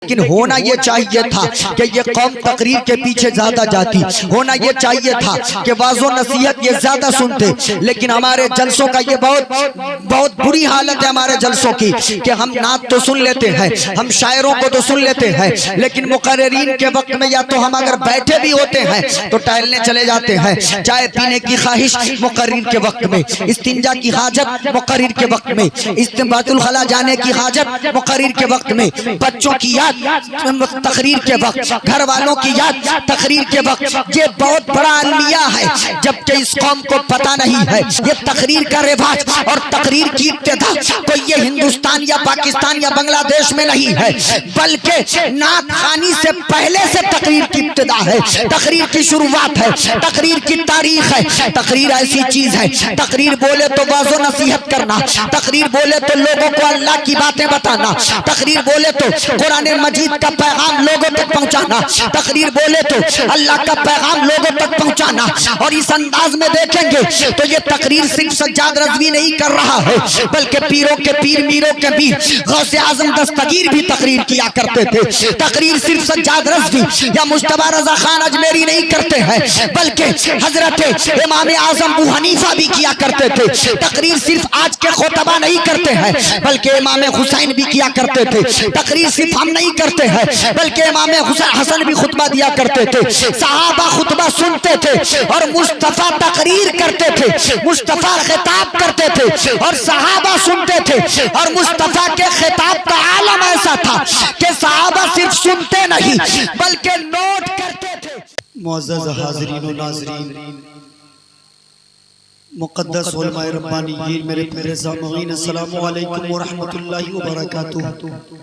लेकिन होना ये चाहिए था कि ये कौम तकरीर के पीछे ज्यादा जाती, होना ये चाहिए था कि वाज़ो नसीहत ये ज्यादा सुनते। लेकिन हमारे जलसों का ये बहुत बुरी हालत है हमारे जलसों की कि हम नात तो सुन लेते हैं, हम शायरों को तो सुन लेते हैं, लेकिन मुकर्रिरीन के वक्त में या तो हम अगर बैठे भी होते हैं तो टहलने चले जाते हैं। चाय पीने की ख्वाहिश मुकर्रिर के वक्त में, इस्तिंजा की हाजत मुकर्रिर के वक्त में, इस्तिंबातुल खला जाने की हाजत मुकर्रिर के वक्त में, बच्चों की याद तकरीर के वक्त, घर वालों की याद तकरीर के वक्त। ये बहुत बड़ा अलमिया है, जबकि इस कौम को पता नहीं है ये तकरीर का रिवाज और तकरीर की इब्तिदा कोई ये हिंदुस्तान या पाकिस्तान या बांग्लादेश में नहीं है, बल्कि नात खानी से पहले से तकरीर की इब्तिदा है, तकरीर की शुरुआत है, तकरीर की तारीख है। तकरीर ऐसी चीज है, तकरीर बोले तो वाज़ो नसीहत करना, तकरीर बोले तो लोगों को अल्लाह की बातें बताना, तकरीर बोले तो कुरान मजीद का पैगाम लोगों तक पहुंचाना, तकरीर बोले तो अल्लाह का पैगाम लोगों तक पहुंचाना। और इस अंदाज में देखेंगे तो ये तकरीर सिर्फ सज्जाद रज़वी नहीं कर रहा है, बल्कि पीरों के पीर, मीरों के पीर, गौसे आजम दस्तगीर भी तकरीर किया करते थे। तकरीर सिर्फ सज्जाद रज़वी या मुश्तबा रज़ा खान अजमेरी नहीं करते हैं, बल्कि हजरत इमाम आजम अबू हनीफा भी किया करते थे। तकरीर सिर्फ आज के खुतबा नहीं करते हैं, बल्कि इमाम हुसैन भी किया करते थे। तकरीर सिर्फ हम नहीं करते हैं, बल्कि इमाम हसन भी खुतबा दिया करते थे, सहाबा खुतबा सुनते थे और मुस्तफा तकरीर करते थे, मुस्तफा खिताब करते थे और सहाबा सुनते थे। और मुस्तफा के खिताब का आलम ऐसा था कि सहाबा सिर्फ सुनते नहीं बल्कि नोट करते थे। मुअज़्ज़ज़ हाज़रीन व नाज़रीन, मुक़द्दस उलमाए रब्बानीयीन, मेरे प्यारे सामईन, अस्सलामु अलैकुम व रहमतुल्लाहि व बरकातुहू।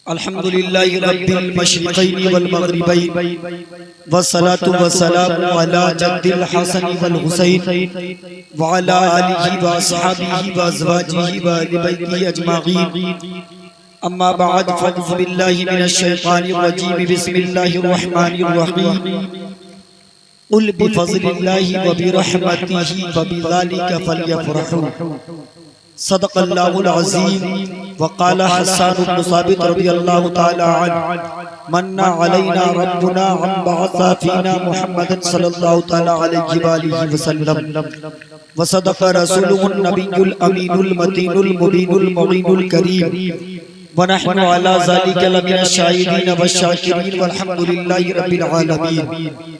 अल्हम्दुलिल्लाहि रब्बिल मशरिक़ैनि वल मग़रिबैनि वस्सलातु वस्सलामु अला जद्दिल हसन वल हुसैन व अला आलिहि व अस्हाबिहि व अज़वाजिहि व अहलि बैतिहि अजमईन। अम्मा बअद, फ़अऊज़ु बिल्लाहि मिनश शैतानिर रजीम, बिस्मिल्लाहिर रहमानिर रहीम। क़ुल बिफ़ज़्लिल्लाहि व बिरहमतिहि फ़बिज़ालिका फ़ल्यफ़रहू। सदक़ल्लाहुल अज़ीम। वक़ाल हस्सान इब्न साबित रज़ियल्लाहु तआला अन्हु, मन्ना अलैना रब्बुना अन बअसा फ़ीना मुहम्मदन सल्लल्लाहु तआला अलैहि व आलिहि वसल्लम व सदक़ रसूलुहुन नबियुल अमीनुल मतीनुल मुबीनुल मुईनुल करीम व नहनु अला ज़ालिका लमिनश शाहिदीन वश्शाकिरीन वल्हम्दुलिल्लाहि रब्बिल आलमीन।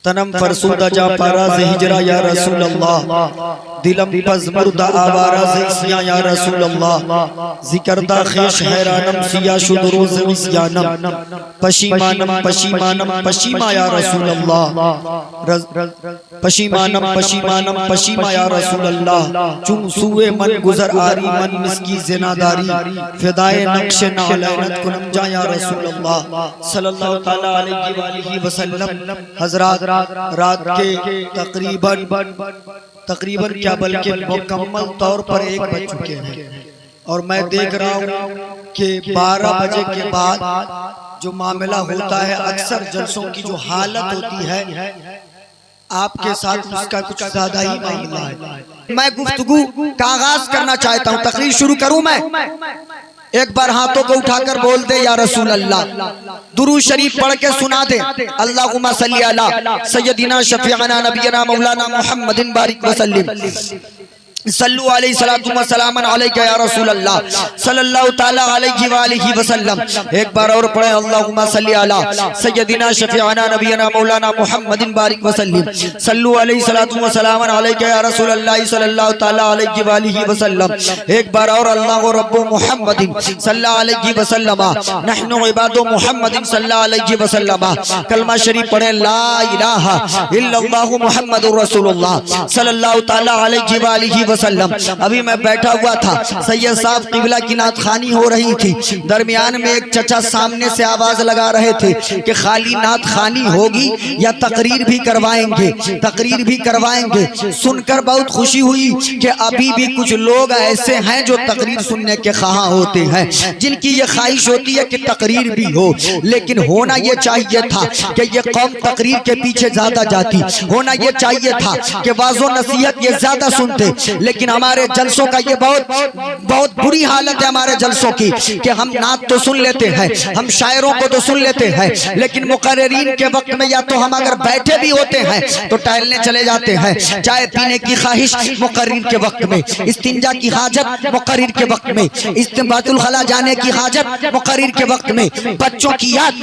तनम फरसूदा जा पारा से हिजरा या रसूल अल्लाह, दिलम पज मुर्दा आवारा से सिया या रसूल अल्लाह, जिकरदा खेश हैरानम सिया शुदरो से विस्यानम, पशीमानम पशीमानम पशीमा या रसूल अल्लाह, पशीमानम पशीमानम पशीमा या रसूल अल्लाह। चुम सुए मन गुजर आरी मन मिसकी ज़िनादारी, फिदाए नक्श नालैनत कुनम जा या रसूल अल्लाह सल्लल्लाहु तआला अलैहि व आलिहि वसल्लम। हज़रात, रात के तकरीबन क्या बल्कि मुकम्मल तौर पर 1 बज चुके हैं और मैं देख रहा हूँ कि 12 बजे के बाद जो मामला होता है, अक्सर जलसों की जो हालत होती है आपके साथ उसका कुछ ज्यादा ही मामला है। मैं गुफ्तगू का आगाज करना चाहता हूँ, तकरीर शुरू करूँ मैं। एक बार हाथों को उठाकर बोल दे या रसूल अल्लाह, दुरूद शरीफ पढ़ के सुना दे, अल्लाहुम्मा सल्ली अला सय्यदिना शफीअना नबियना मौलाना मुहम्मदिन बारिक वसल्लिम सल्लु अलैहि सलातु व सलामन अलैका या रसूल अल्लाह सल्लल्लाहु तआला अलैहि व आलिहि वसल्लम। एक बार और पढ़े, अल्लाहुम्मा सल्ली अला सय्यदिना शफीअना नबियना मौलाना मुहम्मदिन बारिक वसल्लिम सल्लु अलैहि सलातु व सलामन अलैका या रसूल अल्लाह सल्लल्लाहु तआला अलैहि व आलिहि वसल्लम। एक बार और, अल्लाहु रब्बु मुहम्मदिन सल्लल्लाहु अलैहि वसल्लम, नहनु इबादु मुहम्मदिन सल्लल्लाहु अलैहि वसल्लम। कलमा शरीफ पढ़े, ला इलाहा इल्लल्लाहु मुहम्मदुर रसूलुल्लाह सल्लल्लाहु तआला अलैहि व आलिहि वसल्लम। अभी मैं बैठा हुआ था, सैयद साहब किबला की नात खानी हो रही थी, दरमियान में एक चचा सामने से आवाज लगा रहे थे कि खाली नात खानी होगी या तकरीर भी करवाएंगे, तकरीर भी करवाएंगे। सुनकर बहुत खुशी हुई कि अभी भी कुछ लोग ऐसे हैं जो तकरीर सुनने के ख्वाह होते हैं, जिनकी ये ख्वाहिश होती है कि तकरीर भी हो। लेकिन होना ये चाहिए था कि ये कौम तकरीर के पीछे ज्यादा जाती, होना ये चाहिए था कि वाज़ो नसीहत ये ज्यादा सुनते। लेकिन हमारे जलसों का ये बहुत बुरी हालत है हमारे जलसों की कि हम नात तो सुन लेते हैं, हम शायरों को तो सुन लेते हैं, लेकिन मुकर्रिरीन के वक्त में या तो हम अगर बैठे भी होते हैं तो टहलने चले जाते हैं, चाय पीने की ख्वाहिश मुकर्रिर के वक्त में, इस्तिंजा की हाजत मुकर्रिर के वक्त में, इस्तिंबातुल खला जाने की हाजत मुकर्रिर के वक्त में, बच्चों की याद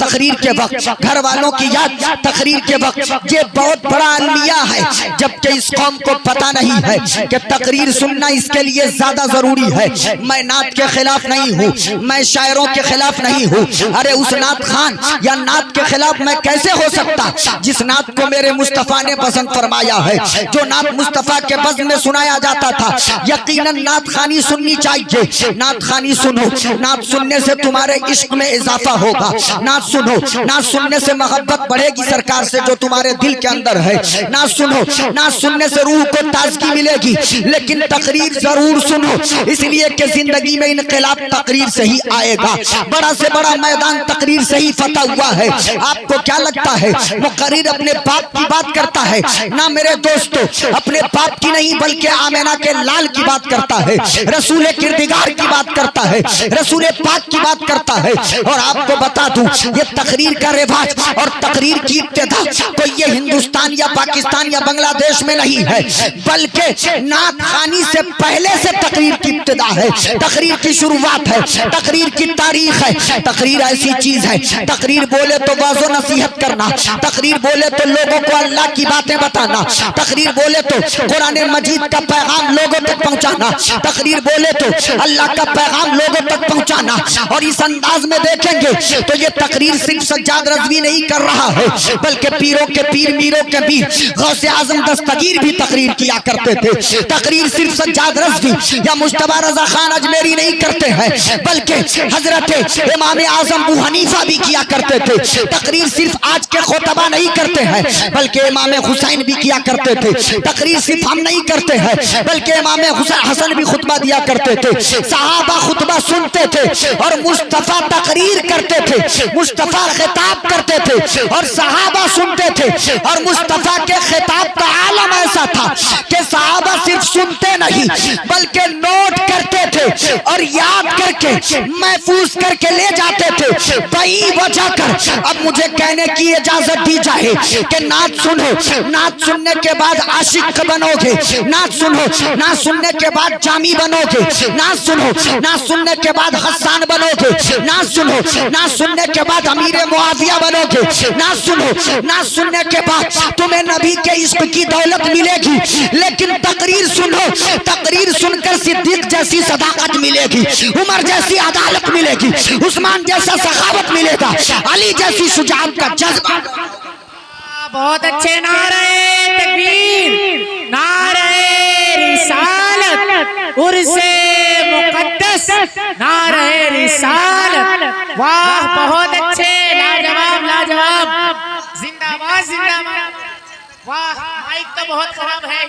तकरीर के वक्त, घर वालों की याद तकरीर के वक्त। ये बहुत बड़ा अलमिया है, जबकि इस कौम को पता नहीं है कि तकरीर सुनना इसके लिए ज्यादा जरूरी है। मैं नात के खिलाफ नहीं हूँ, मैं शायरों के खिलाफ नहीं हूँ। अरे उस नात खान या नात के खिलाफ मैं कैसे हो सकता जिस नात को मेरे मुस्तफा ने पसंद फरमाया है, जो नात मुस्तफा के बज़्म में सुनाया जाता था। यकीनन नात खानी सुननी चाहिए। नात खानी सुनो, नात सुनने से तुम्हारे इश्क में इजाफा होगा। नात सुनो, नात सुनने से मोहब्बत बढ़ेगी सरकार से जो तुम्हारे दिल के अंदर है। नात सुनो, नात सुनने से रूह को ताजगी मिलेगी। लेकिन तकरीर जरूर सुनो, इसलिए कि जिंदगी में इनकलाब तकरीर से ही आएगा। बड़ा से बड़ा मैदान तकरीर से ही फतह हुआ है। आपको क्या लगता है मुकर्रिर अपने बाप की बात करता है? ना मेरे दोस्तों, अपने बाप की नहीं बल्कि आमिना के लाल की बात करता है, रसूल किरदिगार की बात करता है, रसूल पाक की बात करता है। और आपको बता दूं, ये तकरीर का रिवाज और तकरीर की इब्तिदा कोई ये हिंदुस्तान या पाकिस्तान या बांग्लादेश में नहीं है, बल्कि नात खानी से पहले से तकरीर की इब्तिदा है, तकरीर की शुरुआत है, तकरीर की तारीख है। तकरीर ऐसी चीज है, तकरीर बोले तो वाज़ो नसीहत करना, तकरीर बोले तो लोगों को अल्लाह की बातें बताना, तकरीर बोले तो कुरान मजीद का पैगाम लोगों तक पहुंचाना, तकरीर बोले तो अल्लाह का पैगाम लोगों तक पहुंचाना। और इस अंदाज में देखेंगे तो ये तकरीर सिर्फ सज्जाद रज़वी नहीं कर रहा है, बल्कि पीरों के पीर, मीरों के पीर, गौसे आजम दस्तगीर भी तकरीर किया करते थे। तकरीर सिर्फ सज्जाद रज़वी या मुश्तबा रज़ा खान अजमेरी नहीं करते हैं, बल्कि हजरत इमाम आजम अबू हनीफा भी किया करते थे। तकरीर सिर्फ आज के खुतबा नहीं करते हैं, बल्कि इमाम हुसैन भी किया करते थे। तकरीर सिर्फ हम नहीं करते हैं, बल्कि इमाम हसन भी खुतबा दिया करते थे। सहाबा खुतबा सुनते थे और मुस्तफा तकरीर करते थे, मुस्तफा खिताब करते थे और सहाबा सुनते थे। और मुस्तफा के खिताब का आलम ऐसा था कि सहाबा सिर्फ सुनते नहीं बल्कि नोट करते थे और याद करके महफूज करके ले जाते थे। वही वजह कर अब मुझे कहने की इजाजत दी जाए कि नात सुनो, नात सुनने के बाद आशिक बनोगे, नात सुनो, नात सुनने के बाद जामी बनोगे, नात सुनो, नात सुनने के बाद हसन बनोगे, नात सुनो, नात सुनने के बाद अमीर मुआविया बनोगे, नात सुनो, नात सुनने के बाद तुम्हें नबी के इश्क की दौलत मिलेगी। लेकिन तकरीर सुनो, तकरीर सुनकर सिद्दीक जैसी सदाकत मिलेगी, उमर जैसी अदालत मिलेगी, उस्मान जैसा सखावत मिलेगा, अली जैसी शुजाअत का जज्बा। बहुत अच्छे नारे तकबीर, नारे रिसालत, उर्से मुकद्दस, नारे रिसालत। वाह बहुत अच्छे, लाजवाब लाजवाब, जिंदाबाद जिंदाबाद। वाह माइक तो बहुत खराब है,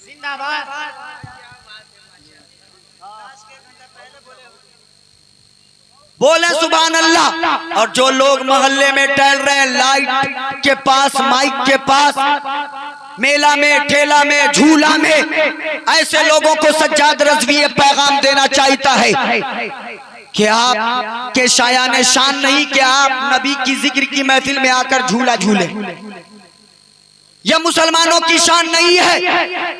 जिंदाबाद। बोले सुभान अल्लाह। और जो लोग मोहल्ले में टहल रहे हैं, लाइट के पास, माइक के पास, मेला में, ठेला में, झूला में, ऐसे लोगों को सज्जाद रज़वी ये पैगाम देना चाहता है कि आप के शायान शान नहीं कि आप नबी की जिक्र की महफिल में आकर झूला झूले। यह मुसलमानों की शान नहीं है,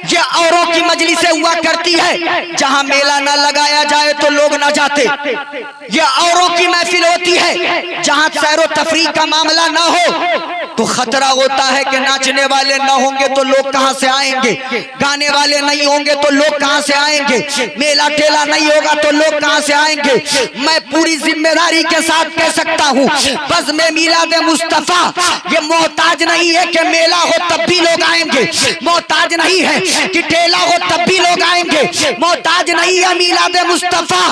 यह औरों की मजलिसें हुआ करती है जहां मेला न लगाया जाए तो लोग न जाते। यह औरों की महफिल होती है जहां सैरो तफरीह का मामला न हो तो खतरा होता है कि नाचने वाले न होंगे तो लोग कहां से आएंगे, गाने वाले नहीं होंगे तो लोग कहां से आएंगे, मेला ठेला नहीं होगा तो लोग कहां से आएंगे। मैं पूरी जिम्मेदारी के साथ कह सकता हूं, बस में मिलाद मुस्तफा ये मोहताज नहीं है कि मेला हो तब भी लोग आएंगे, मोहताज नहीं है कि ठेला हो तब भी लोग आएंगे, मोहताज नहीं है मिलाद मुस्तफा,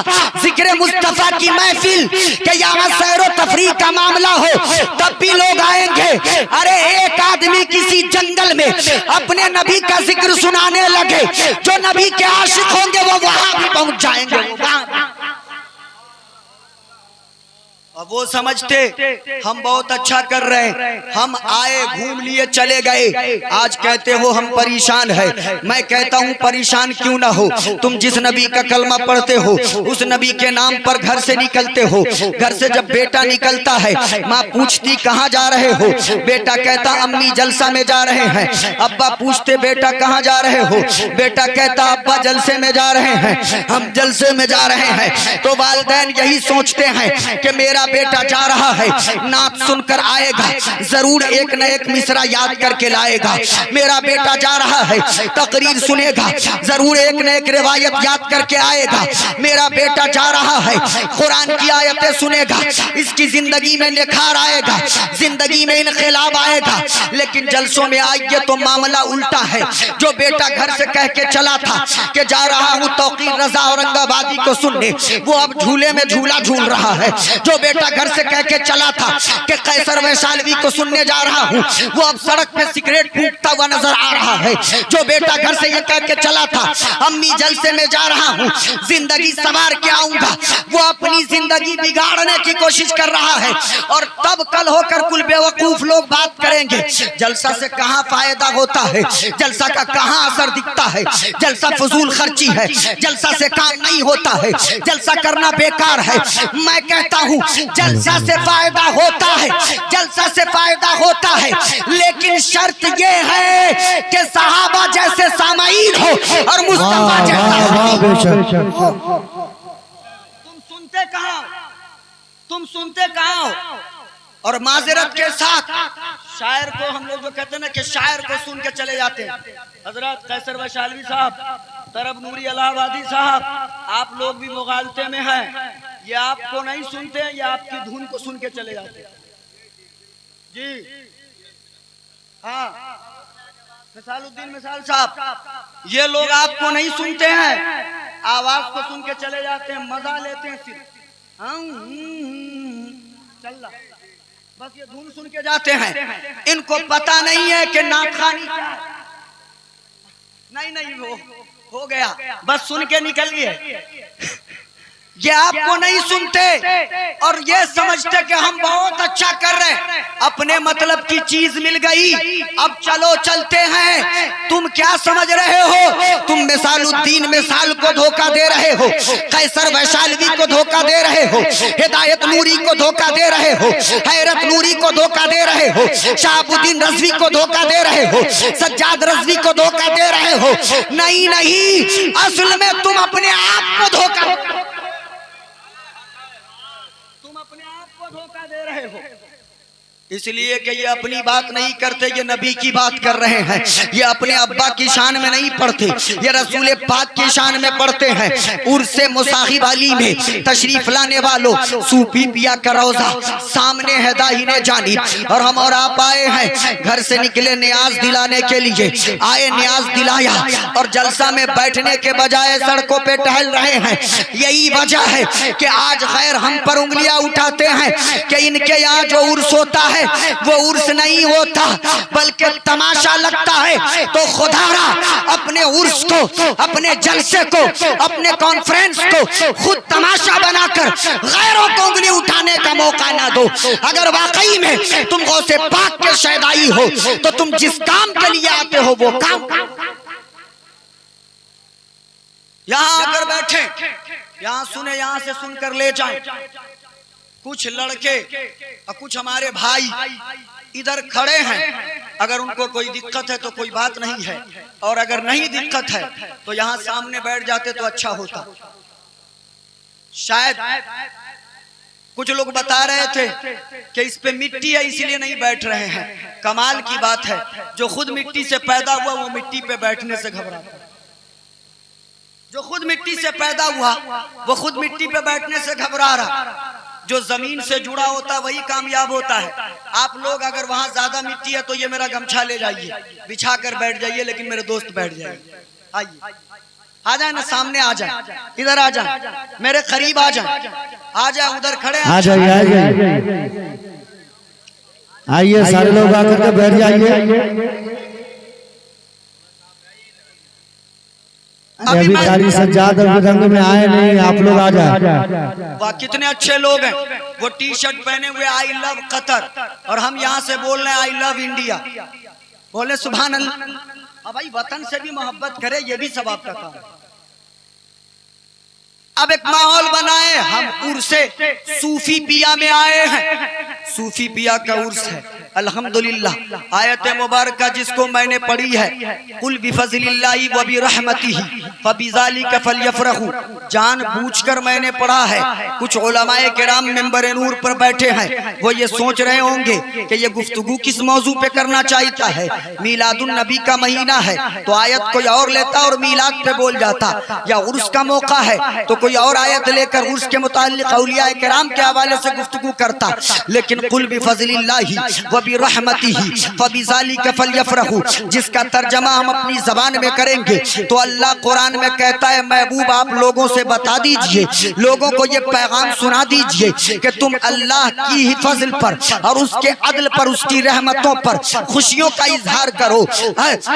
जिक्र मुस्तफा की महफिल कि यहाँ सैरो तफरीह का मामला हो तब भी लोग आएंगे। अरे एक आदमी किसी जंगल में अपने नबी का जिक्र सुनाने लगे, जो नबी के आशिक होंगे वो वहां भी पहुंच जाएंगे। अब वो समझते हम बहुत अच्छा कर रहे हैं, हम आए घूम लिए चले गए, आज कहते हो हम परेशान है। मैं कहता हूँ परेशान क्यों ना हो, तुम जिस नबी का कलमा पढ़ते हो उस नबी के नाम पर घर से निकलते हो। घर से जब बेटा निकलता है माँ पूछती कहाँ जा रहे हो, बेटा कहता अम्मी जलसा में जा रहे हैं। अब्बा पूछते बेटा कहाँ जा रहे हो, बेटा कहता अब्बा जलसे में जा रहे हैं, हम जलसे में जा रहे हैं। तो वालिदैन यही सोचते हैं कि मेरा बेटा जा रहा है, नात सुनकर आएगा, जरूर एक न एक मिसरा याद करके लाएगा। मेरा बेटा जा रहा है, तकरीर सुनेगा, जरूर एक न एक रिवायत याद करके आएगा। मेरा बेटा जा रहा है, कुरान की आयतें सुनेगा, इसकी जिंदगी में निखार आएगा, जिंदगी में इनकलाब आएगा। लेकिन जलसों में आइए तो मामला उल्टा है। जो बेटा घर से कह के चला था कि जा रहा हूँ तौकीर रजा औरंगाबादी को सुनने, वो अब झूले में झूला झूल रहा है। जो बेटा घर से कह के चला था कि कैसर वैशालवी को सुनने जा रहा हूँ, वो अब सड़क पे सिगरेट फूंकता हुआ नजर आ रहा है। जो बेटा घर से ये कह के चला था अम्मी जलसे में जा रहा हूँ, जिंदगी संवार के आऊंगा, वो अपनी जिंदगी बिगाड़ने की कोशिश कर रहा है। और तब कल होकर कुल बेवकूफ लोग बात करेंगे जलसा से कहाँ फायदा होता है, जलसा का कहाँ असर दिखता है, जलसा फजूल खर्ची है, जलसा से काम नहीं होता है, जलसा करना बेकार है। मैं कहता हूँ जलसा से फायदा होता है, जलसा से फायदा होता है, लेकिन शर्त ये है कि सहाबा जैसे सामाईन हो और मुस्तफा जैसा। तुम सुनते कहाँ हो? और माजरत के साथ शायर को हम लोग जो कहते हैं ना कि शायर को सुन के चले जाते हैं। हजरत कैसर वैशालवी साहब, तरब नूरी इलाहाबादी साहब, आप लोग भी मुगालते में हैं, ये आपको नहीं सुनते हैं, ये आपकी धुन को सुन के चले जाते हैं जी। हाँ, मिसालुद्दीन मिसाल साहब, ये लोग आपको नहीं सुनते हैं, आवाज को सुन के चले जाते हैं, मजा लेते हैं सिर्फ चल रहा, बस ये धुन सुन के जाते हैं। इनको पता नहीं है कि नाथखानी क्या है। नहीं हो गया, बस सुन के निकल गए। ये आपको नहीं सुनते और ये समझते कि हम बहुत अच्छा कर रहे हैं, अपने मतलब की चीज मिल गई, अब चलो चलते हैं। तुम क्या समझ रहे हो? तुम मिसालुद्दीन मिसाल को धोखा दे रहे हो, कैसर वैशालवी को धोखा दे रहे हो, हिदायत नूरी को धोखा दे रहे हो, हैरत नूरी को धोखा दे रहे हो, शहाबुद्दीन रज़वी को धोखा दे रहे हो, सज्जाद रज़वी को धोखा दे रहे हो। नहीं, असल में तुम अपने आप को धोखा दे रहे हो, इसलिए कि ये अपनी बात नहीं करते, ये नबी की बात कर रहे हैं। ये अपने अब्बा की शान में नहीं पढ़ते, ये रसूल पाक की शान में पढ़ते हैं। उर्से मुसाहिब अली में तशरीफ लाने वालों, सूफी पिया का रोजा सामने है दाहिने जानिब, और हम और आप आए हैं, घर से निकले नियाज दिलाने के लिए आए, नियाज दिलाया और जलसा में बैठने के बजाय सड़कों पे टहल रहे हैं। यही वजह है कि आज खैर हम पर उंगलियां उठाते हैं कि इनके यहाँ जो उर्स होता है वो उर्स नहीं होता बल्कि तमाशा लगता है। तो खुदारा अपने उर्स को, अपने जलसे को, अपने कॉन्फ्रेंस को खुद तमाशा बनाकर गैरों को उंगली उठाने का मौका ना दो। अगर वाकई में तुम गौसे पाक के शहदाई हो तो तुम जिस काम के लिए आते हो वो काम यहाँ आकर बैठे, यहाँ सुने, यहाँ से सुनकर ले जाए। कुछ लड़के और कुछ हमारे भाई इधर खड़े हैं, अगर उनको कोई दिक्कत है तो कोई बात नहीं है, और अगर नहीं दिक्कत है तो यहाँ सामने बैठ जाते तो अच्छा होता। शायद कुछ लोग बता रहे थे कि इस पे मिट्टी है इसलिए नहीं बैठ रहे हैं। कमाल की बात है, जो खुद मिट्टी से पैदा हुआ वो मिट्टी पे बैठने से घबराता है। जो खुद मिट्टी से पैदा हुआ वो खुद मिट्टी पे बैठने से घबरा रहा। जो जमीन से जुड़ा होता वही कामयाब होता है। आप लोग अगर वहां ज्यादा मिट्टी है तो ये मेरा गमछा ले जाइए, बिछा कर बैठ जाइए, लेकिन मेरे दोस्त बैठ जाइए। आइए, आ जाए ना, सामने आ जाए, इधर आ जाए, मेरे करीब आ जाए, आ जाए, उधर खड़े आ जाइए, आइए सारे लोग आकर के बैठ जाइए। अभी खाली सज्जाद और रंग में आए नहीं, आप लोग आ जाए। वाह कितने अच्छे लोग हैं, वो टी शर्ट पहने हुए आई लव कतर, और हम यहाँ से बोल रहे हैं आई लव इंडिया। बोले सुभान अल्लाह। अब भाई वतन से भी मोहब्बत करे, ये भी सवाब का काम है। अब एक माहौल बनाए, हम उर्से सूफी पिया में आए हैं। सूफी पिया का उर्स है अल्हम्दुलिल्लाह। आयत मुबारक जिसको मैंने पढ़ी है, कुल बिफज़लिल्लाहि व बिरहमतिही फबिज़ालिका फलयफ़रहू, जानबूझकर मैंने पढ़ा है। कुछ उलमाए किराम मिंबर नूर पर बैठे हैं, वो ये सोच रहे होंगे कि ये गुफ्तगू किस मौजू पे करना चाहता है। मीलादुन नबी का महीना है तो आयत कोई और लेता और मीलाद पे बोल जाता, या उर्स का मौका है तो कोई और आयत लेकर उर्स के मुताल्लिक़ औलिया किराम के हवाले से गुफ्तगू करता। लेकिन कुल बिफज़लिल्लाहि व बिरहमतिही फबिज़ालिका फलयफ़रहू, जिसका तर्जमा हम अपनी जबान में करेंगे तो अल्लाह कुरान में कहता है, महबूब आप लोगों से बता दीजिए, लोगों को ये पैगाम सुना दीजिए कि तुम अल्लाह की ही फजल पर और उसके अदल पर, उसकी रहमतों पर खुशियों का इजहार करो।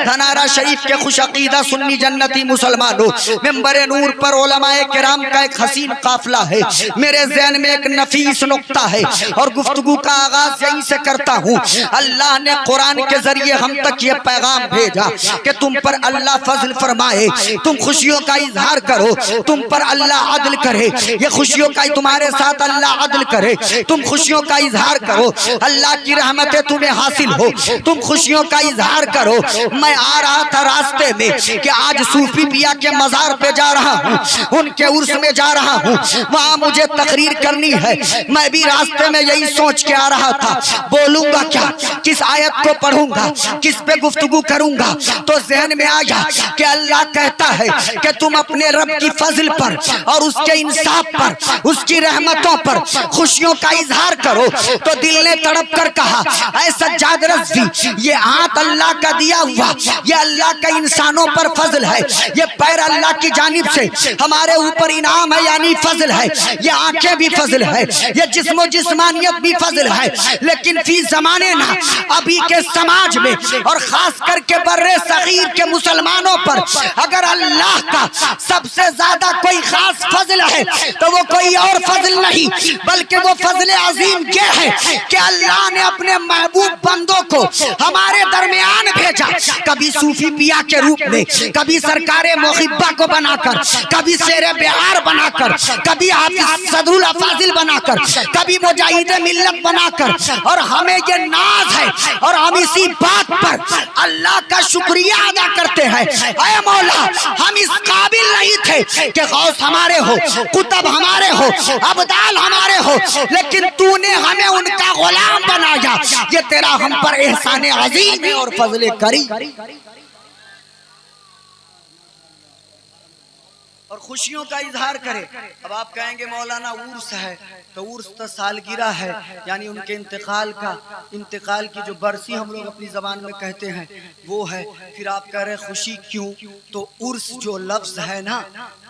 धनारा शरीफ के खुश अकीदा सुन्नी जन्नती मुसलमानों, मिंबर नूर पर उलमाए किराम का एक हसीन काफिला है। मेरे ज़हन में एक नफीस नुक्ता है और गुफ्तगू का आगाज यहीं से करता हूँ। अल्लाह ने कुरान के जरिए हम तक ये पैगाम भेजा कि तुम पर अल्लाह फजल फरमाए, तुम खुशियों का इजहार करो, तुम पर अल्लाह अदल करे, ये खुशियों का तुम्हारे साथ अल्लाह अदल करे, तुम खुशियों का इजहार करो, अल्लाह की रहमतें तुम्हें हासिल हो, तुम खुशियों का इजहार करो। मैं आ रहा था रास्ते में कि आज सूफी पिया के मजार पे जा रहा हूँ, उनके उर्स में जा रहा हूँ, वहाँ मुझे तकरीर करनी है। मैं भी रास्ते में यही सोच के आ रहा था, बोलूंगा क्या, किस आयत को पढ़ूंगा, किस पे गुफ्तगू करूंगा। तो जहन में आया कि अल्लाह कहता है कि तुम अपने रब की फजल पर और उसके इंसाफ पर, उसकी रहमतों पर खुशियों का इजहार करो। तो दिल ने तड़प कर कहा, ऐ सज्जाद रज़वी, ये हाथ अल्लाह का दिया हुआ, ये अल्लाह का इंसानों पर फजल है, ये पैर अल्लाह की जानिब से हमारे ऊपर इनाम है यानी फजल है, ये आंखें भी फजल है, ये जिस्मो जिस्मानियत भी फजल है। लेकिन फी जमाने ना अभी के समाज में और खास करके बर्रे सगीर के मुसलमानों पर अगर अल्लाह का सबसे ज्यादा कोई खास फजल है तो वो कोई और फजल नहीं बल्कि वो फजल अजीम ये है कि अल्लाह ने अपने महबूब बंदों को हमारे दरमियान भेजा, कभी सूफी पिया के रूप में, कभी सरकारे मुहिब्बा को बनाकर, कभी शेरे बिहार बनाकर, कभी हाफिज सदरुल अफाजिल बनाकर, कभी मुजाहिद मिल्लत बनाकर। और हमें ये नाज है और हम इसी बात पर अल्लाह का शुक्रिया अदा करते हैं। ऐ मौला, हम इस काबिल नहीं थे कि गौस हमारे हो, कुतुब हमारे हो, अब्दाल हमारे हो, लेकिन तूने हमें उनका गुलाम बनाया। ये तेरा हम पर एहसान अजीम है और फजले करी। और खुशियों का इजहार करे। अब आप कहेंगे मौलाना उर्स है तो उर्स तो सालगिरह है, यानी उनके इंतकाल की जो बरसी हम लोग अपनी जबान में कहते हैं वो है। फिर आप कह रहे खुशी क्यों? तो उर्स जो लफ्ज है ना,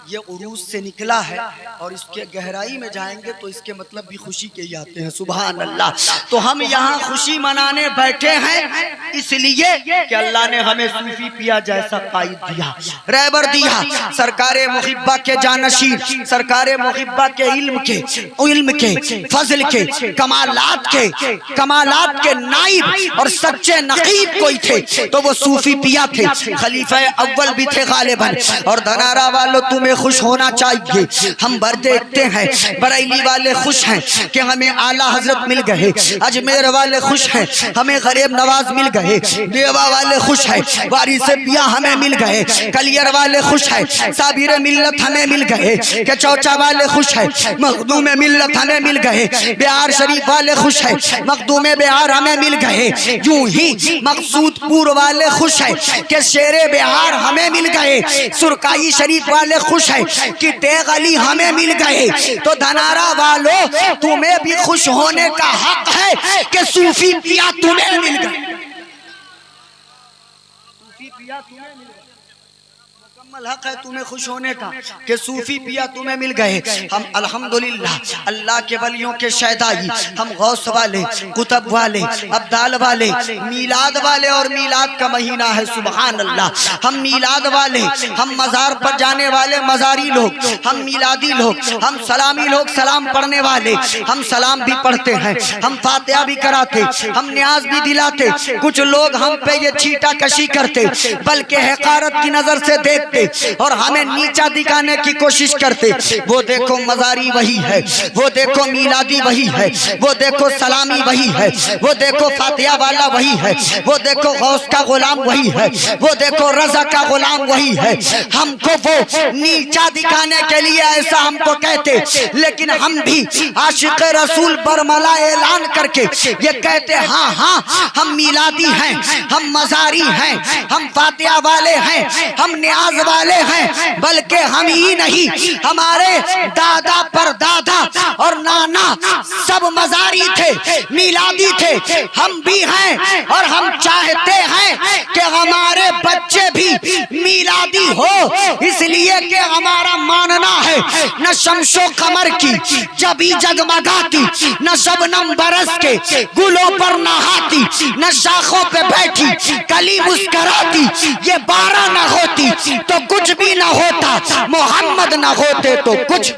ये उरूस से निकला है और इसके गहराई में जाएंगे तो इसके मतलब भी खुशी के ही आते हैं। सुभान अल्लाह। तो हम यहाँ खुशी मनाने बैठे हैं इसलिए कि अल्लाह ने हमें सूफी पिया जैसा कायद दिया, रहबर दिया, सरकारे मुहिब्बा के जानशीर, सरकारे मुहिब्बा के इल्म के फजल के कमालात के नाइब और सच्चे नकीब कोई थे तो वो सूफी पिया थे। खलीफा अव्वल भी थे गालिबन। और धनारा वालों तुम्हें खुश होना चाहिए। हम भर देखते हैं बरेली वाले खुश हैं कि हमें आला हजरत मिल गए, अजमेर वाले खुश हैं हमें गरीब नवाज मिल गए, देवा वाले खुश हैं वारिस पिया हमें मिल गए, कलियर वाले खुश हैं साबिर मिल्लत हमें मिल गए, के चौचा वाले खुश हैं मखदूम मिल्लत हमें मिल गए, बिहार शरीफ वाले खुश हैं मखदूम बिहार हमें मिल गए। यूं ही मकसूदपुर वाले खुश हैं कि शेरे बिहार हमें मिल गए, सुरकाई शरीफ वाले खुश है कि तेग अली हमें मिल गए। तो धनारा वालों तुम्हें भी खुश होने का हक है कि सूफी पिया तुम्हें मिल गए। सूफी पिया तुम्हें मिल गए। हक है तुम्हें खुश होने का कि सूफी पिया तुम्हें मिल गए। हम अल्हम्दुलिल्लाह अल्लाह के वलियों के शहदाई, हम गौस वाले, कुतब वाले, अब्दाल वाले, मीलाद वाले, और मीलाद का महीना है सुभान अल्लाह। हम मीलाद वाले, हम मजार पर जाने वाले मजारी लोग, हम मीलादी लोग, हम सलामी लोग, सलाम पढ़ने वाले, हम सलाम भी पढ़ते हैं, हम फातिहा भी कराते, हम न्याज भी दिलाते। कुछ लोग हम पे ये छीटा कशी करते, बल्कि हकारत की नजर से देखते और हमें नीचा दिखाने की कोशिश करते। वो देखो मजारी वही है, वो देखो मीलादी वही है, वो देखो सलामी वही है, वो देखो फातिहा वाला वही है, वो देखो गौस का गुलाम वही है, वो देखो रजा का गुलाम वही है। हमको वो नीचा दिखाने के लिए ऐसा हमको कहते, लेकिन हम भी आशिक रसूल बरमला ऐलान करके ये कहते, हाँ हाँ हम मीलादी हैं, हम मजारी हैं, हम फातिहा वाले हैं, हम न्याज वाले हैं। बल्कि हम ही नहीं, हमारे दादा परदादा और नाना सब मजारी थे, मीलादी थे, हम भी हैं। और हम चाहते हैं कि हमारे बच्चे भी मीलादी हो, इसलिए कि हमारा मानना है न शमशो कमर की जबी जगमगाती, न शबनम बरस के गुलों पर नहाती, न शाखों पे बैठी कली मुस्कराती। ये 12 न होती तो कुछ भी न होता, मोहम्मद न होते तो कुछ।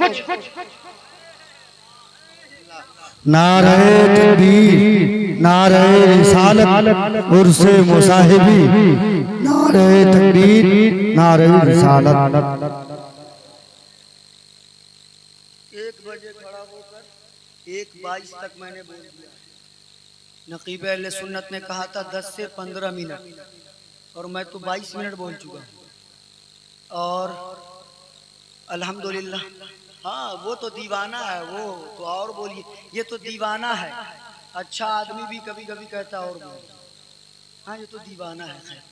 नारे तकबीर, नारे रिसालत, उर्से मुसाहिबी, नारे तकबीर, नारे रिसालत। 1 बजे खड़ा होकर 1:22 तक मैंने बोल दिया। नकीब अहले सुन्नत ने कहा था 10 से 15 मिनट, और मैं तो 22 मिनट बोल चुका हूँ। और अल्हम्दुलिल्लाह, हाँ वो तो दीवाना है, वो तो और बोलिए, ये तो दीवाना है। अच्छा आदमी भी कभी कभी कहता है और बोलिए, हाँ ये तो दीवाना है। खैर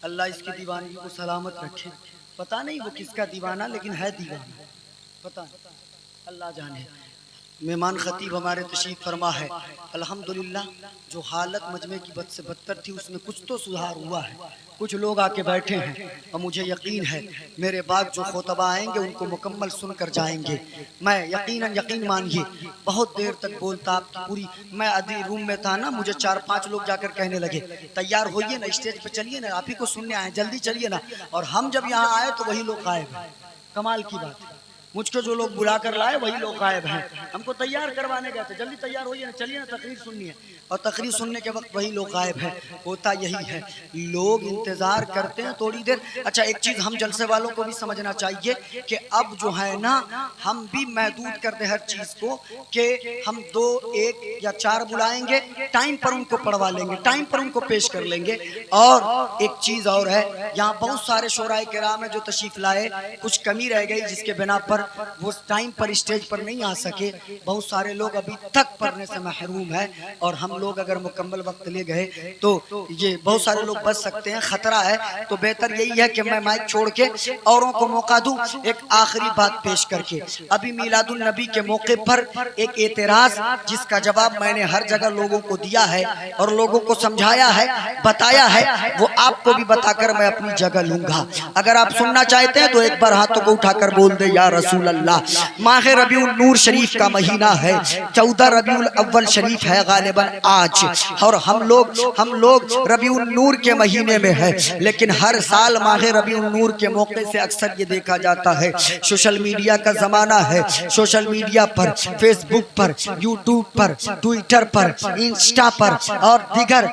अल्लाह इसकी दीवानगी को सलामत रखे। पता नहीं वो किसका दीवाना, लेकिन है दीवाना, पता नहीं, अल्लाह जाने। मेहमान खतीब हमारे तशरीफ फरमा है। अल्हम्दुलिल्लाह जो हालत मजमे की बद से बदतर थी उसमें कुछ तो सुधार हुआ है। कुछ लोग आके बैठे हैं और मुझे यकीन है मेरे बाद जो खोतबा आएंगे उनको मुकम्मल सुनकर जाएंगे। मैं यकीन मानिए बहुत देर तक बोलता, आपकी पूरी, मैं अभी रूम में था ना, मुझे 4-5 लोग जाकर कहने लगे तैयार होइए ना, स्टेज पे चलिए ना, आप ही को सुनने आए, जल्दी चलिए ना। और हम जब यहाँ आए तो वही लोग गायब हैं। कमाल की बात है, मुझको जो लोग बुला कर लाए वही लोग गायब हैं। हमको तैयार करवाने गए थे, जल्दी तैयार होइए ना, चलिए ना तकरीर सुनिए, और तकरीर सुनने के वक्त वही लोग गायब हैं। होता यही है, लोग इंतजार करते हैं थोड़ी देर। अच्छा एक चीज हम जलसे वालों को भी समझना चाहिए कि अब जो है ना, हम भी महदूद करते हर चीज को कि हम 2, 1 या 4 बुलाएंगे, टाइम पर उनको पढ़वा लेंगे, टाइम पर उनको पेश कर लेंगे। और एक चीज और है, यहाँ बहुत सारे शोराए किराम है जो तशरीफ लाए, कुछ कमी रह गई जिसके बिना पर वो टाइम पर स्टेज पर नहीं आ सके। बहुत सारे लोग अभी तक पढ़ने से महरूम है, और हम लोग अगर मुकम्मल वक्त ले गए तो ये बहुत सारे लोग बच सकते हैं, खतरा है। तो बेहतर यही है कि मैं माइक छोड़ के औरों को मौका दूं। एक आखिरी बात पेश करके, अभी मीलादुन नबी के मौके पर एक एतराज जिसका जवाब मैंने हर जगह लोगों को दिया है और लोगों को समझाया है, बताया है, वो आपको भी बताकर मैं अपनी जगह लूंगा। अगर आप सुनना चाहते हैं तो एक बार हाथों को उठाकर बोल दे या रसूल अल्लाह। माह रबीउल नूर शरीफ का महीना है, 14 रबीउल अव्वल शरीफ है गालिबन आज, और हम लोग रबीउल नूर के महीने में है। लेकिन हर साल माह रबीउल नूर के मौके से अक्सर ये देखा जाता है, सोशल मीडिया का जमाना है, सोशल मीडिया पर, फेसबुक पर, यूट्यूब पर, ट्विटर पर, इंस्टा पर और दीगर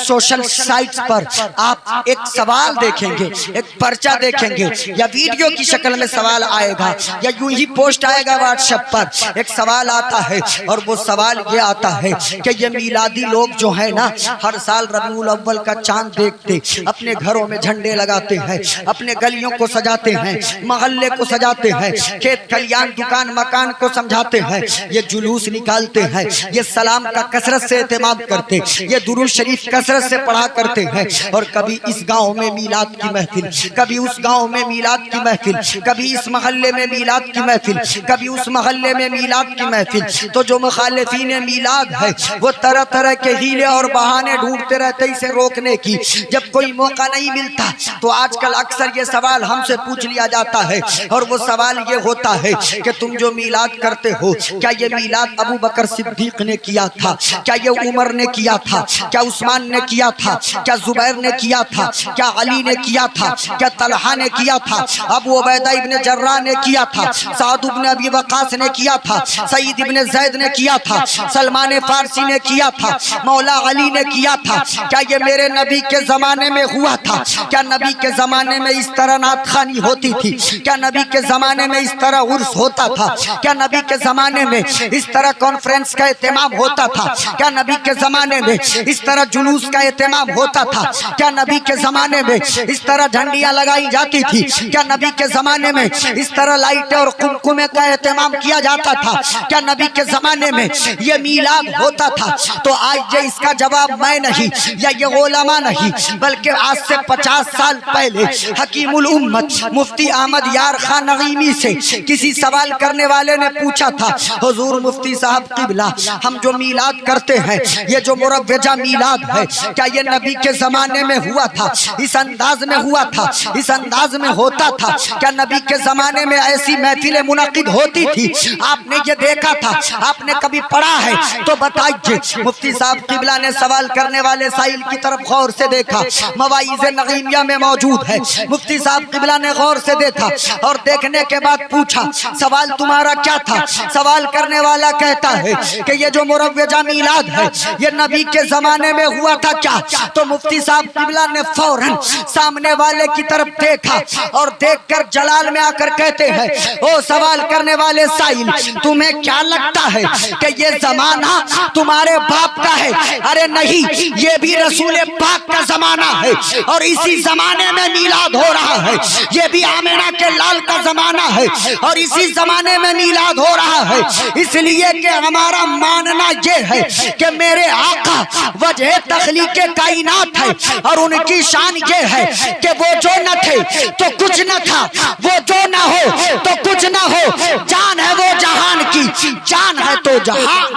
सोशल साइट्स पर आप एक सवाल देखेंगे, एक पर्चा देखेंगे या वीडियो की शक्ल में सवाल आएगा या यूं ही पोस्ट आएगा व्हाट्सएप पर। एक सवाल आता है और वो सवाल ये आता है कि ये मीलादी लोग जो है ना, हर साल रबीउल अव्वल का चांद देखते, अपने घरों में झंडे लगाते हैं, अपने गलियों को सजाते हैं, मोहल्ले को सजाते हैं, खेत खलियान दुकान मकान को समझाते हैं, ये जुलूस निकालते हैं, ये सलाम का कसरत से एहतमाम करते, ये दुरूद शरीफ कसरत से पढ़ा करते हैं। और कभी इस गांव में मीलाद की महफिल, कभी उस गांव में मीलाद की महफिल, कभी इस मोहल्ले में मीलाद की महफिल, कभी उस मोहल्ले में मीलाद मीलाद की महफिल। तो जो मुखालिफीन मीलाद है वो तरह तरह के हीले और बहाने ढूंढते रहते इसे रोकने की। जब कोई मौका नहीं मिलता तो आजकल अक्सर ये सवाल हमसे पूछ लिया जाता है, और वो सवाल ये होता है कि तुम जो मीलाद करते हो, क्या ये मीलाद अबू बकर सिद्दीक ने किया था, क्या ये उमर ने किया था, क्या उस्मान ने किया था, क्या जुबैर ने किया था, क्या अली ने किया था, क्या तलहा ने किया था, अबू उबैदा इब्ने जर्राह ने किया था, साद इब्ने अबी वक़ास ने किया था, सईद इब्ने ज़ैद ने किया था, सलमान फारसी ने किया था, मौला अली ने किया था। क्या ये मेरे नबी के जमाने में हुआ था? क्या नबी के जमाने में इस तरह नातखानी होती थी? क्या नबी के जमाने में इस तरह उर्स होता था? क्या नबी के जमाने में इस तरह कॉन्फ्रेंस का एहतमाम होता था? क्या नबी के जमाने में इस तरह जुलूस का एहतमाम होता था? क्या नबी के जमाने में इस तरह झंडियां लगाई जाती थी? क्या नबी के जमाने में इस तरह लाइटें और कुमकुमे का एहतमाम किया जाता था? क्या नबी के जमाने में ये मीलाद होता था? तो आज ये इसका जवाब मैं नहीं या ये उलमा नहीं, बल्कि आज से 50 साल पहले हकीमुल उम्मत मुफ्ती अहमद यार खान नगीमी से किसी सवाल करने वाले ने पूछा था, हुजूर मुफ्ती साहब किबला, हम जो मीलाद करते हैं, ये जो मुरव्वजा मीलाद है, क्या ये नबी के जमाने में हुआ था? इस अंदाज में हुआ था? इस अंदाज में होता था? क्या नबी के जमाने में ऐसी महफिलें मुनक़िद होती थी? आपने ये देखा था? आपने कभी पढ़ा है? तो बताइए। मुफ्ती साहब किबला ने सवाल करने वाले साइल की तरफ गौर से देखा, मवाइज़े नगीमिया में मौजूद है। मुफ्ती साहब किबला ने गौर से देखा और देखने के बाद पूछा, सवाल तुम्हारा क्या था? सवाल करने वाला कहता है कि ये जो मुरव्वजा मीलाद है, ये नबी के जमाने में हुआ था क्या? तो मुफ्ती साहब किबला ने फौरन सामने वाले की तरफ देखा और देखकर जलाल में आकर कहते हैं, ओ सवाल करने वाले साइल, तुम्हें क्या लगता है कि ये जमाना तुम्हारे बाप का है? अरे नहीं, ये भी रसूल पाक का जमाना है और इसी जमाने में मीलाद हो रहा है। ये भी आमिना के लाल का जमाना है और इसी जमाने में मीलाद हो रहा है। इसलिए कि हमारा मानना ये है कि मेरे आका वजह तख्लीक कायनात है और उनकी शान ये है कि वो जो न थे तो कुछ न था, वो जो न हो तो कुछ न हो। जान है वो जहान की, जान है तो जहान।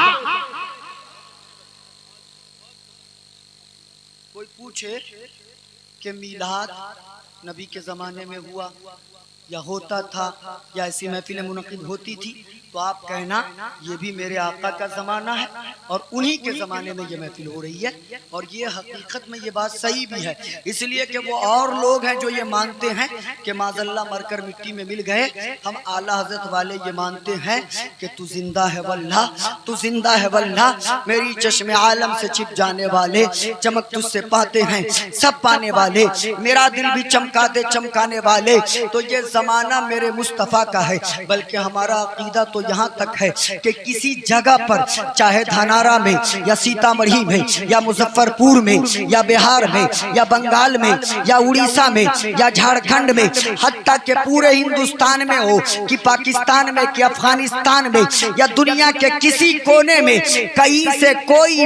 कोई पूछे कि मीलाद नबी के ज़माने में हुआ या होता था या ऐसी महफिलें मुनक़िद होती थी, तो आप कहना ये भी मेरे आका का ज़माना है और उन्हीं के ज़माने में ये महफिल हो रही है। और ये हकीकत में ये बात सही भी है, इसलिए कि वो और लोग हैं जो ये मानते हैं कि माज़ल्ला मरकर मिट्टी में मिल गए। हम आला हज़रत वाले ये मानते हैं कि तू जिंदा है वल्लाह, तू जिंदा है वल्लाह, मेरी चश्मे आलम से छिप जाने वाले, चमक तुझसे पाते हैं सब पाने वाले, मेरा दिल भी चमका दे चमकाने वाले। तो ये ज़माना मेरे मुस्तफ़ा का है। बल्कि हमारा अकीदा तो यहाँ तक है कि किसी जगह पर, चाहे धनारा में या सीतामढ़ी में या मुजफ्फरपुर में या बिहार में या बंगाल में या उड़ीसा में या झारखंड में, हत्ता के पूरे हिंदुस्तान में हो कि पाकिस्तान में कि अफगानिस्तान में या दुनिया के किसी कोने में, कहीं से कोई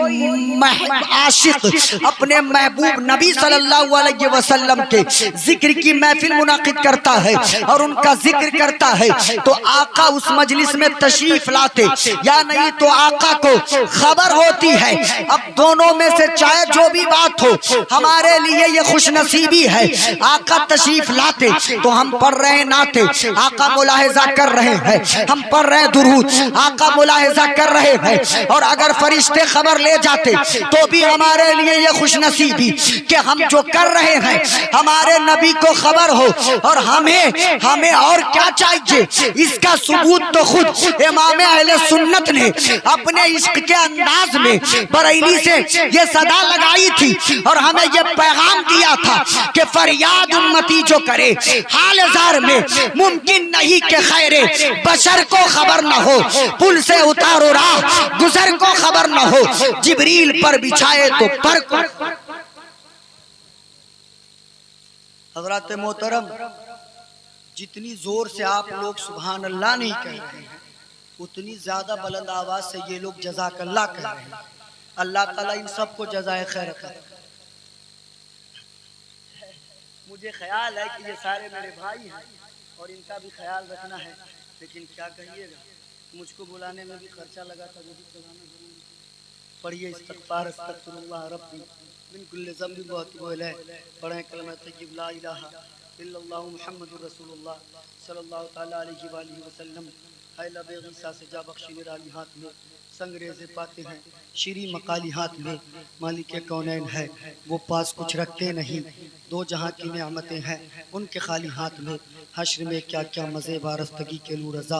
आशिक अपने महबूब नबी सल्लल्लाहु अलैहि वसल्लम के जिक्र की महफिल मुनाकिद करता है और उनका जिक्र करता है, तो आका उस मजलिस में तशरीफ लाते या नहीं तो आका को खबर होती है। अब दोनों में से चाहे जो भी बात हो, हमारे लिए ये खुशनसीबी है। आका तशरीफ लाते तो हम पढ़ रहे नाते, आका मुलाहिजा कर रहे हैं, हम पढ़ रहे दुरूद, आका मुलाहिजा कर रहे हैं। और अगर फरिश्ते खबर ले जाते तो भी हमारे लिए ये खुशनसीबी कि हम जो कर रहे हैं हमारे नबी को खबर हो। और हमें और क्या चाहिए? इसका सबूत तो खुद इमाम अहले सुन्नत ने अपने इश्क के अंदाज में बरेली से ये सदा लगाई थी और हमें ये पैगाम दिया था कि फरियाद उम्मती जो करे हाल जार में, मुमकिन नहीं कि खैरे बशर को खबर न हो, पुल से उतारो राह गुजर को खबर न हो, जिब्रील पर बिछाए तो पर को। हज़रात मोहतरम, जितनी जोर से आप लोग सुभान अल्लाह नहीं कह रहे हैं, उतनी ज्यादा बुलंद आवाज से ये लोग जज़ाकल्लाह कह रहे हैं। अल्लाह ताला इन सबको जज़ाए खैर करे। मुझे ख्याल है कि ये सारे मेरे भाई हैं और इनका भी ख्याल रखना है, लेकिन क्या कहिएगा, मुझको बुलाने में भी खर्चा लगा था, वो भी चलाना जरूरी। पढ़िए इस्तग़फ़ार अस्तग़फ़िरुल्लाह रब्बी मिन कुल्लि ज़ंबि बहुत बोल है। पढ़ें कलमा तय्यब ला इलाहा इल्लल्लाहु मुहम्मदुर रसूलुल्लाह सल्लल्लाहु तआला अलैहि वसल्लम। है लबे ईसा से जा बख्शी निराली हाथ में, संगरेज़े पाते हैं श्री मकाली हाथ में। मालिक कौनैन है वो पास कुछ रखते नहीं, दो जहाँ की नेमतें हैं उनके खाली हाथ में। हश्र में क्या क्या मज़े वारस्तगी के लू रज़ा,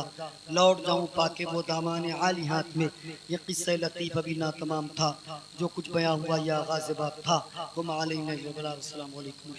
लौट जाऊँ पाके वो दामाने आली हाथ में। ये किस्से लतीफ़ अभी ना तमाम था, जो कुछ बयां हुआ या आगाज़ बात था। वो मालैना। अस्सलामु अलैकुम।